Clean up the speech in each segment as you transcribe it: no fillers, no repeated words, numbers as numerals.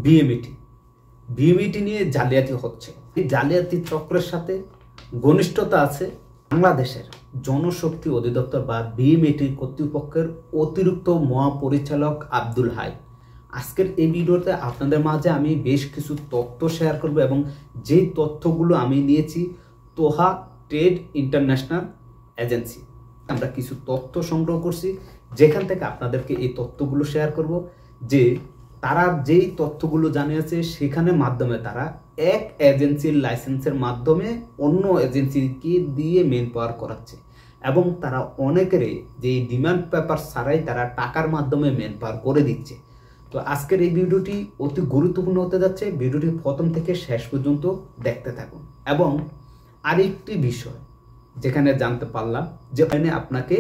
BMET BMET নিয়ে জালিয়াতি হচ্ছে। এই জালিয়াতি চক্রের সাথে ঘনিষ্ঠতা আছে বাংলাদেশের জনশক্তি অধিদপ্তর বা বিএমইটি কর্তৃপক্ষের অতিরিক্ত মহাপরিচালক আব্দুল হাই। আজকের এই ভিডিওতে আপনাদের মাঝে আমি বেশ কিছু তথ্য শেয়ার করব এবং যেই তথ্যগুলো আমি নিয়েছি তোহা ট্রেড ইন্টারন্যাশনাল এজেন্সি। আমরা কিছু তথ্য সংগ্রহ করছি যেখান থেকে আপনাদেরকে এই তথ্যগুলো শেয়ার করব যে তারা যেই তথ্যগুলো জানিয়েছে সেখানে মাধ্যমে তারা এক এজেন্সির লাইসেন্সের মাধ্যমে অন্য এজেন্সিকে দিয়ে মেন পাওয়ার করাচ্ছে এবং তারা অনেকেরই যে ডিমান্ড পেপার ছাড়াই তারা টাকার মাধ্যমে মেন পাওয়ার করে দিচ্ছে। তো আজকের এই ভিডিওটি অতি গুরুত্বপূর্ণ হতে যাচ্ছে। ভিডিওটি প্রথম থেকে শেষ পর্যন্ত দেখতে থাকুন। এবং আরেকটি বিষয় যেখানে জানতে পারলাম যে আপনাকে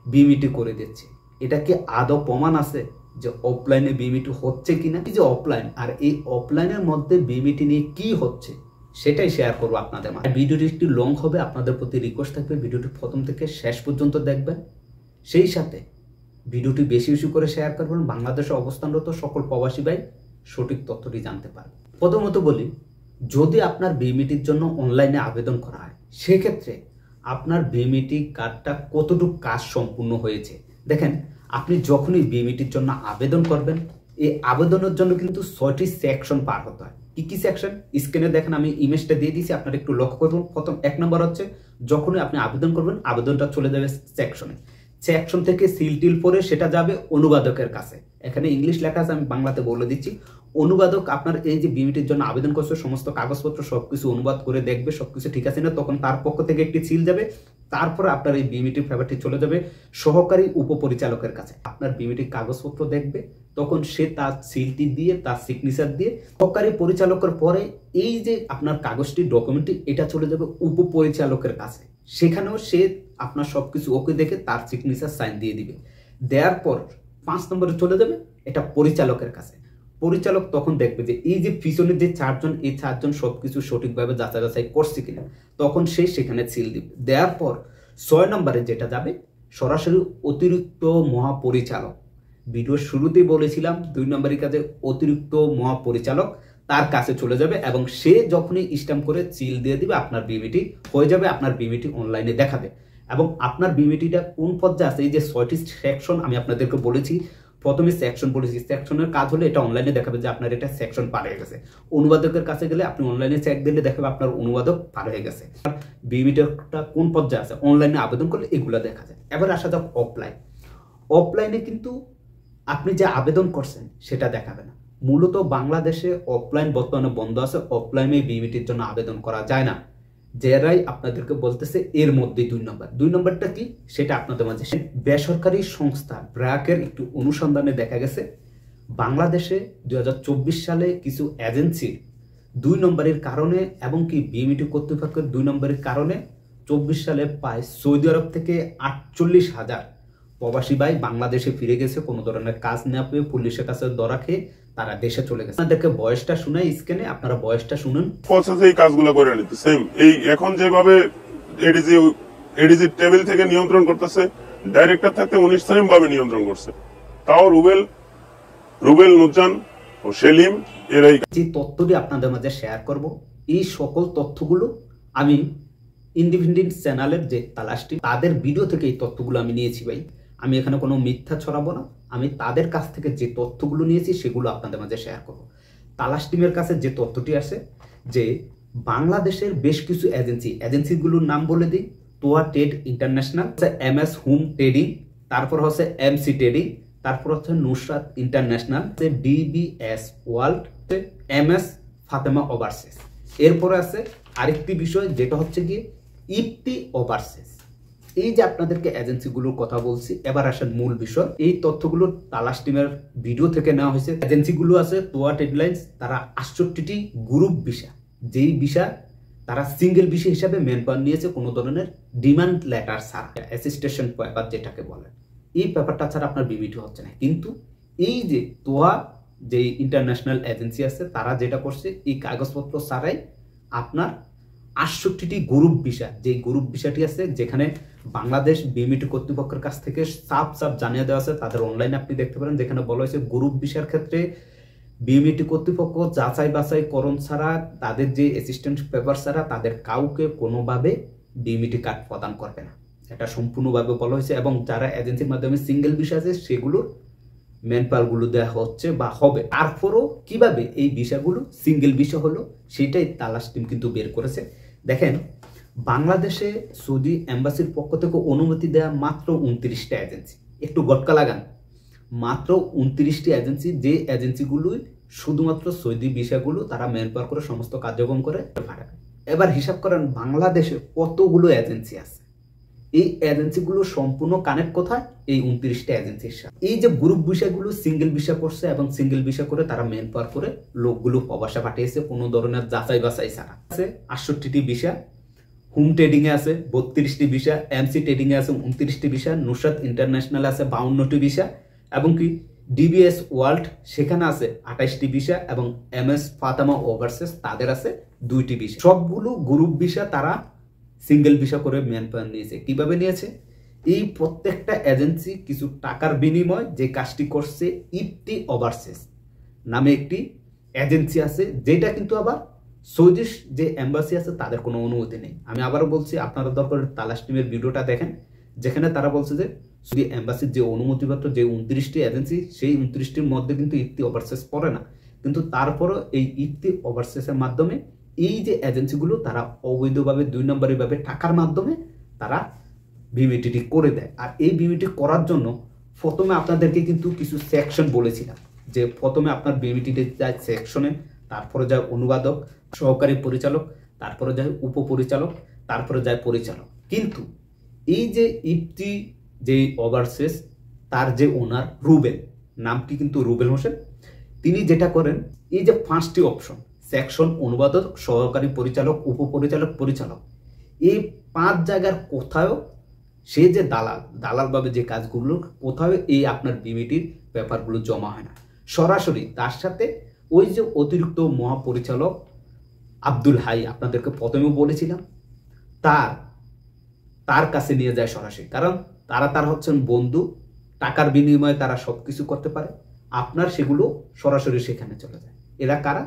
বিএমইটি করে দিচ্ছে, এটা কি আদৌ প্রমাণ আছে যে অফলাইনে বিএমইটি হচ্ছে কিনা? এই যে অফলাইন আর এই অফলাইনের মধ্যে বিএমইটি নিয়ে কি হচ্ছে সেটাই শেয়ার করবো আপনাদের মাঝে। ভিডিওটি একটু লং হবে, আপনাদের প্রতি রিকোয়েস্ট থাকবে ভিডিওটি প্রথম থেকে শেষ পর্যন্ত দেখবেন। সেই সাথে ভিডিওটি বেশি বেশি করে শেয়ার করবেন, বাংলাদেশে অবস্থানরত সকল প্রবাসী ভাই সঠিক তথ্যটি জানতে পারবে। প্রথমত বলি, যদি আপনার বিএমইটির জন্য অনলাইনে আবেদন করা হয় সেক্ষেত্রে আপনার বিএমইটি কার্ডটা কতটুকু কাজ সম্পূর্ণ হয়েছে। দেখেন, আপনি যখনই বিএমইটির জন্য আবেদন করবেন এই আবেদনের জন্য কিন্তু 6টি সেকশন পার হতে হয়। কি কি সেকশন? স্ক্রিনে দেখেন, আমি ইমেজটা দিয়ে দিয়েছি, আপনারা একটু লক্ষ্য করুন। প্রথম 1 নম্বর হচ্ছে যখনই আপনি আবেদন করবেন আবেদনটা চলে যাবে সেকশনে। সেকশন থেকে সিল টিল পরে সেটা যাবে অনুবাদকের কাছে। এখানে ইংলিশ লেখা আছে, আমি বাংলাতে বলে দিচ্ছি। অনুবাদক আপনার এই যে বিএমইটির জন্য আবেদন করছে সমস্ত কাগজপত্র সবকিছু অনুবাদ করে দেখবে সবকিছু ঠিক আছে না, তখন তার পক্ষ থেকে একটি সিল যাবে। তারপরে আপনার এই বিএমইটির পেপারটি চলে যাবে সহকারী উপপরিচালকের কাছে। আপনার বিএমইটির কাগজপত্র দেখবে, তখন সে তার সিলটি দিয়ে তার সিগনেচার দিয়ে সহকারী পরিচালকের পরে এই যে আপনার কাগজটি ডকুমেন্টটি এটা চলে যাবে উপপরিচালকের কাছে। সেখানেও সে আপনার সবকিছু ওকে দেখে তার সিগনেচার সাইন দিয়ে দিবে। দেওয়ার পর 5 নম্বরে চলে যাবে এটা পরিচালকের কাছে। পরিচালক তখন দেখবে যে এই যে পিছনে যে 4 জন, এই 4 জন সবকিছু সঠিকভাবে যাচাই করছে কিনা, তখন সে সেখানে সিল দিবে। দেওয়ার পর 6 নম্বরে যেটা যাবে সরাসরি অতিরিক্ত মহাপরিচালক। ভিডিওর শুরুতেই বলেছিলাম 2 নম্বরের কাজে অতিরিক্ত মহাপরিচালক তার কাছে চলে যাবে এবং সে যখনই স্ট্যাম্প করে সিল দিয়ে দিবে আপনার বিএমইটি হয়ে যাবে। আপনার বিএমইটি অনলাইনে দেখাবে এবং আপনার বিএমইটিটা কোন পর্যায়ে আছে এই যে 6টি সেকশন আমি আপনাদেরকে বলেছি। প্রথমে সেকশন বলেছি, সেকশনের কাজ হলে এটা অনলাইনে দেখাবে যে আপনার এটা সেকশন পার হয়ে গেছে। অনুবাদকের কাছে গেলে আপনি অনলাইনে চেক দিলে দেখাবে আপনার অনুবাদক পার হয়ে গেছে। বিএমইটিটা কোন পর্যায়ে আছে অনলাইনে আবেদন করলে এগুলো দেখা যায়। এবার আসা যাক অফলাইন। অফলাইনে কিন্তু আপনি যে আবেদন করছেন সেটা দেখাবে না। মূলত বাংলাদেশে অফলাইন বর্তমানে বন্ধ আছে, অফলাইনে বিএমইটির জন্য আবেদন করা যায় না। যারাই আপনাদেরকে বলতেছে এর মধ্যে 2 নম্বরটা কি সেটা আপনাদের মাঝে। বেসরকারি সংস্থা ব্র্যাকের একটু অনুসন্ধানে দেখা গেছে বাংলাদেশে 2024 সালে কিছু এজেন্সি 2 নম্বরের কারণে এবং কি বিএমইটি কর্তৃপক্ষের 2 নম্বরের কারণে 24 সালে প্রায় সৌদি আরব থেকে 48,000 প্রবাসী ভাই বাংলাদেশে ফিরে গেছে কোনো ধরনের কাজ না পেয়ে, পুলিশের কাছে ধরা খেয়ে তারা দেশে চলে গেছে। আপনাদেরকে বয়সটা শুনাই স্ক্রিনে, আপনারা বয়সটা শুনুন। প্রসেসে এই কাজগুলো করে নিতে সেম এই এখন যেভাবে এডিজি টেবিল থেকে নিয়ন্ত্রণ করতেছে, ডাইরেক্টর থাকতে 19 সেম ভাবে নিয়ন্ত্রণ করছে। তাও রুবেল নুরজান ও সেলিম এরাই যে তথ্যটি আপনাদের মাঝে শেয়ার করব, এই সকল তথ্যগুলো আমি ইন্ডিপেন্ডেন্ট চ্যানেলের যে তালাশটি তাদের ভিডিও থেকে এই তথ্যগুলো আমি নিয়েছি ভাই। আমি এখানে কোনো মিথ্যা ছড়াবো না, আমি তাদের কাছ থেকে যে তথ্যগুলো নিয়েছি সেগুলো আপনাদের মাঝে শেয়ার করব। তালাশ টিমের কাছে যে তথ্যটি আসে যে বাংলাদেশের বেশ কিছু এজেন্সিগুলোর নাম বলে দিই। Toha trade international, MS home trading, তারপর হচ্ছে MC ট্রেডিং, তারপর হচ্ছে Nusrat international, DBS world, MS Fatema overseas. এরপরে আছে আরেকটি বিষয় যেটা হচ্ছে গিয়ে ইফতি ওভারসিজ। এই যে আপনাদেরকে এজেন্সিগুলোর কথা বলছি, এবার আসেন মূল বিষয়। এই তথ্যগুলো তালাশ টিমের ভিডিও থেকে নেওয়া হয়েছে। এজেন্সিগুলো আছে তোহা ট্রেডলাইন্স, তারা 68টি গ্রুপ ভিসা, যেই ভিসা তারা সিঙ্গেল ভিসা হিসাবে মেন পাওয়ার নিয়েছে কোনো ধরনের ডিমান্ড লেটার ছাড়া, অ্যাসিস্টেশন পেপার যেটাকে বলে। এই পেপারটা ছাড়া আপনার বিবিটি হচ্ছে না। কিন্তু এই যে তোহা যে ইন্টারন্যাশনাল এজেন্সি আছে তারা যেটা করছে এই কাগজপত্র ছাড়াই আপনার 68টি গ্রুপ ভিসা, যে গ্রুপ ভিসাটি আছে যেখানে বাংলাদেশ বিএমইটি কর্তৃপক্ষের কাছ থেকে সাফ জানিয়ে দেওয়া আছে, তাদের অনলাইনে আপনি দেখতে পারেন, যেখানে বলা হয়েছে গ্রুপ ভিসার ক্ষেত্রে বিএমইটি কর্তৃপক্ষ যাচাই বাছাইকরণ ছাড়া, তাদের যে অ্যাসিস্ট্যান্ট পেপার ছাড়া তাদের কাউকে কোনোভাবে বিএমইটি কার্ড প্রদান করবে না, এটা সম্পূর্ণভাবে বলা হয়েছে। এবং যারা এজেন্সির মাধ্যমে সিঙ্গেল ভিসা আছে সেগুলোর ম্যান পাওয়ারগুলো দেওয়া হচ্ছে বা হবে। তারপরও কিভাবে এই ভিসাগুলো সিঙ্গেল ভিসা হলো সেটাই তালাশ টিম কিন্তু বের করেছে। দেখেন, বাংলাদেশে সৌদি এম্বাসির পক্ষ থেকে অনুমতি দেওয়া মাত্র 29টা এজেন্সি। একটু গটকা লাগান, মাত্র 29টি এজেন্সি, যে এজেন্সিগুলোই শুধুমাত্র সৌদি ভিসাগুলো তারা ম্যান পাওয়ার করে সমস্ত কার্যক্রম করে পাঠাবে। এবার হিসাব করেন বাংলাদেশে কতগুলো এজেন্সি আছে। এই এজেন্সিগুলো সম্পূর্ণ কানেক্ট কোথায়? এই 29টা এজেন্সির সাথে। এই যে গ্রুপ ভিসাগুলো সিঙ্গেল ভিসা করছে এবং সিঙ্গেল ভিসা করে তারা ম্যান পাওয়ার করে লোকগুলো প্রবাসে পাঠিয়েছে কোনো ধরনের যাচাই বাছাই ছাড়া। আছে 68টি ভিসা, হোম ট্রেডিং এ আছে 32টি ভিসা, এমসি ট্রেডিং এ আছে 29টি ভিসা, নুসরাত ইন্টারন্যাশনাল আছে 52টি ভিসা, এবং কি ডিবিএস ওয়ার্ল্ড সেখানে আছে 28টি ভিসা, এবং এমএস ফাতেমা ওভারসিজ তাদের আছে 2টি ভিসা। সবগুলো গ্রুপ ভিসা তারা সিঙ্গেল ভিসা করে ম্যান পাওয়ার নিয়েছে। কিভাবে নিয়েছে? এই প্রত্যেকটা এজেন্সি কিছু টাকার বিনিময় যে কাজটি করছে, ইফতি ওভারসিজ নামে একটি এজেন্সি আছে, যেটা কিন্তু আবার সৌদি যে এম্বাসি আছে তাদের কোনো অনুমতি নেই। আমি আবারও বলছি, আপনারা দরকার তালাশ টিমের ভিডিওটা দেখেন, যেখানে তারা বলছে যে সৌদি এম্বাসির যে অনুমতিপত্র যে 29টি এজেন্সি, সেই 29টির মধ্যে কিন্তু ইফতি ওভারসিজ পড়ে না। কিন্তু তারপরও এই ইফতি ওভারসিজের মাধ্যমে এই যে এজেন্সিগুলো তারা অবৈধভাবে 2 নম্বরী ভাবে টাকার মাধ্যমে তারা বিমিটিটি করে দেয়। আর এই বিমিটি করার জন্য প্রথমে আপনাদেরকে কিন্তু কিছু সেকশন বলেছিলাম, যে প্রথমে আপনার বিমিটিতে যায় সেকশনে, তারপরে যায় অনুবাদক, সহকারী পরিচালক, তারপরে যায় উপপরিচালক, তারপরে যায় পরিচালক। কিন্তু এই যে ইফতি যে ওভারসিজ তার যে ওনার রুবেল, নামটি কিন্তু রুবেল হোসেন, তিনি যেটা করেন, এই যে 5টি অপশন সেকশন, অনুবাদক, সহকারী পরিচালক, উপপরিচালক, পরিচালক, এই 5 জায়গার কোথাও সে যে দালালভাবে যে কাজগুলো কোথাও এই আপনার বিমিটির ব্যাপারগুলো জমা হয় না। সরাসরি তার সাথে ওই যে অতিরিক্ত মহাপরিচালক আব্দুল হাই, আপনাদেরকে প্রথমেও বলেছিলাম, তার কাছে নিয়ে যায় সরাসরি। কারণ তার হচ্ছেন বন্ধু, টাকার বিনিময়ে তারা সবকিছু করতে পারে। আপনার সেগুলো সরাসরি সেখানে চলে যায়। এরা কারা?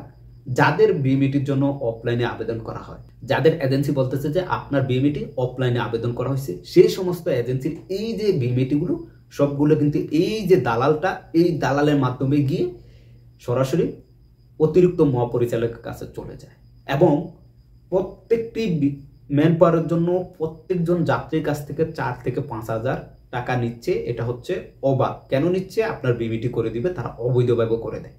যাদের বিএমইটির জন্য অফলাইনে আবেদন করা হয়, যাদের এজেন্সি বলতেছে যে আপনার বিএমইটি অফলাইনে আবেদন করা হয়েছে, সেই সমস্ত এজেন্সির এই যে বিএমইটিগুলো সবগুলো কিন্তু এই যে দালালটা, এই দালালের মাধ্যমে গিয়ে সরাসরি অতিরিক্ত মহাপরিচালকের কাছে চলে যায়। এবং প্রত্যেকটি ম্যান পাওয়ারের জন্য প্রত্যেকজন যাত্রীর কাছ থেকে 4 থেকে 5 হাজার টাকা নিচ্ছে। এটা হচ্ছে অবাক। কেন নিচ্ছে? আপনার বিএমইটি করে দিবে, তারা অবৈধভাবে করে দেয়।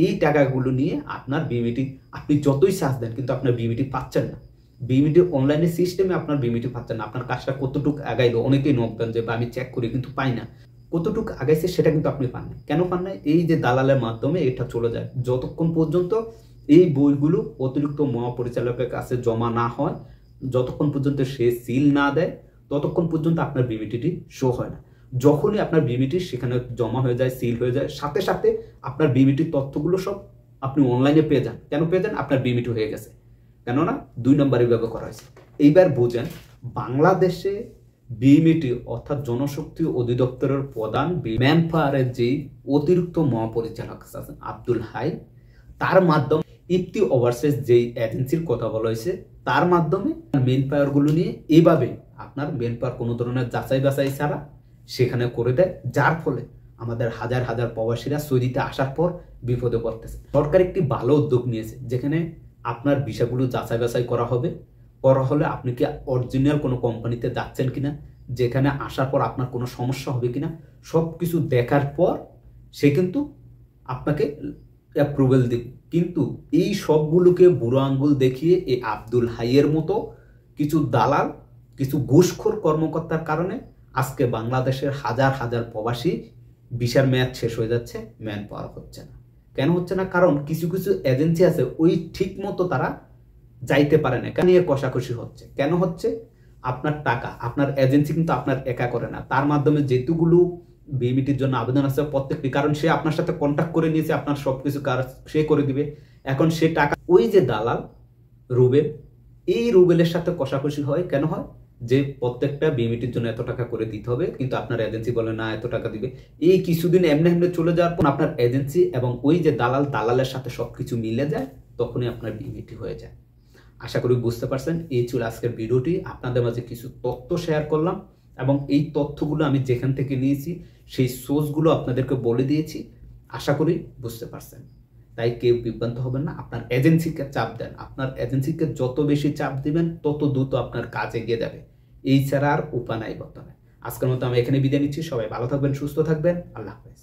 এই টাকাগুলো নিয়ে আপনার বিএমইটি, আপনি যতই চার্জ দেন কিন্তু আপনার বিএমইটি পাচ্ছেন না। বিএমইটি অনলাইনে সিস্টেমে আপনার বিএমইটি পাচ্ছেন না। আপনার কাজটা কতটুকু আগাইলো, অনেকেই নক দেন যে আমি চেক করি কিন্তু পাই না। কতটুকু আগাইছে সেটা কিন্তু আপনি পান না। কেন পান না? এই যে দালালের মাধ্যমে এটা চলে যায়। যতক্ষণ পর্যন্ত এই বইগুলো অতিরিক্ত মহাপরিচালকের কাছে জমা না হয়, যতক্ষণ পর্যন্ত সে সিল না দেয়, ততক্ষণ পর্যন্ত আপনার বিএমইটি শো হয় না। যখনই আপনার বিএমইটি সেখানে জমা হয়ে যায়, সিল হয়ে যায়, সাথে সাথে আপনার বিএমইটির তথ্যগুলো সব আপনি অনলাইনে পেয়ে যান। কেন পেয়ে যান? আপনার বিএমইটি হয়ে গেছে, কেননা 2 নম্বরে ব্যবহার করা হয়েছে। এইবার বোঝেন, বাংলাদেশে বিএমইটি অর্থাৎ জনশক্তি অধিদপ্তরের প্রধান ম্যান পাওয়ারের যেই অতিরিক্ত মহাপরিচালক আছেন আব্দুল হাই, তার মাধ্যমে ইফতি ওভারসিজ যেই এজেন্সির কথা বলা হয়েছে, তার মাধ্যমে মেন পাওয়ারগুলো নিয়ে এইভাবে আপনার মেন পাওয়ার কোনো ধরনের যাচাই বাছাই ছাড়া সেখানে করে দেয়, যার ফলে আমাদের হাজার হাজার প্রবাসীরা সৌদিতে আসার পর বিপদে পড়তেছে। সরকার একটি ভালো উদ্যোগ নিয়েছে, যেখানে আপনার ভিসাগুলো যাচাই বাছাই করা হলে আপনি কি অরিজিনাল কোনো কোম্পানিতে যাচ্ছেন কিনা, যেখানে আসার পর আপনার কোনো সমস্যা হবে কিনা, সব কিছু দেখার পর সে কিন্তু আপনাকে অ্যাপ্রুভেল দিবে। কিন্তু এই সবগুলোকে বুড়ো আঙ্গুল দেখিয়ে এই আব্দুল হাইয়ের মতো কিছু দালাল, কিছু ঘুষখোর কর্মকর্তার কারণে আজকে বাংলাদেশের হাজার হাজার প্রবাসী ভিসার মেয়াদ শেষ হয়ে যাচ্ছে, ম্যান পাওয়ার হচ্ছে না। কেন হচ্ছে না? কারণ কিছু কিছু এজেন্সি আছে ওই ঠিক মতো তারা যাইতে পারে না, কেন নিয়ে কষাকষি হচ্ছে। কেন হচ্ছে? আপনার টাকা, আপনার এজেন্সি কিন্তু আপনার একা করে না, তার মাধ্যমে যেটুকুলো বিএমইটির জন্য আবেদন আছে প্রত্যেকটি, কারণ সে আপনার সাথে কন্ট্যাক্ট করে নিয়েছে, আপনার সবকিছু কাজ সে করে দিবে। এখন সে টাকা, ওই যে দালাল রুবেল, এই রুবেলের সাথে কষাকষি হয়। কেন হয়? যে প্রত্যেকটা বিএমইটির জন্য এত টাকা করে দিতে হবে, কিন্তু আপনার এজেন্সি বলে না এত টাকা দিবে। এই কিছুদিন এমনি এমনি চলে যাওয়ার পর আপনার এজেন্সি এবং ওই যে দালালের সাথে সবকিছু মিলে যায়, তখনই আপনার বিএমইটি হয়ে যায়। আশা করি বুঝতে পারছেন। এই ছিল আজকের ভিডিওটি, আপনাদের মাঝে কিছু তথ্য শেয়ার করলাম এবং এই তথ্যগুলো আমি যেখান থেকে নিয়েছি সেই সোর্সগুলো আপনাদেরকে বলে দিয়েছি। আশা করি বুঝতে পারছেন। তাই কেউ বিভ্রান্ত হবেন না, আপনার এজেন্সিকে চাপ দেন। আপনার এজেন্সিকে যত বেশি চাপ দিবেন তত দ্রুত আপনার কাজ এগিয়ে যাবে। এই ছাড়া আর উপায় নাই বর্তমানে। আজকের মতো আমি এখানে বিদায় নিচ্ছি। সবাই ভালো থাকবেন, সুস্থ থাকবেন। আল্লাহ হাফেজ।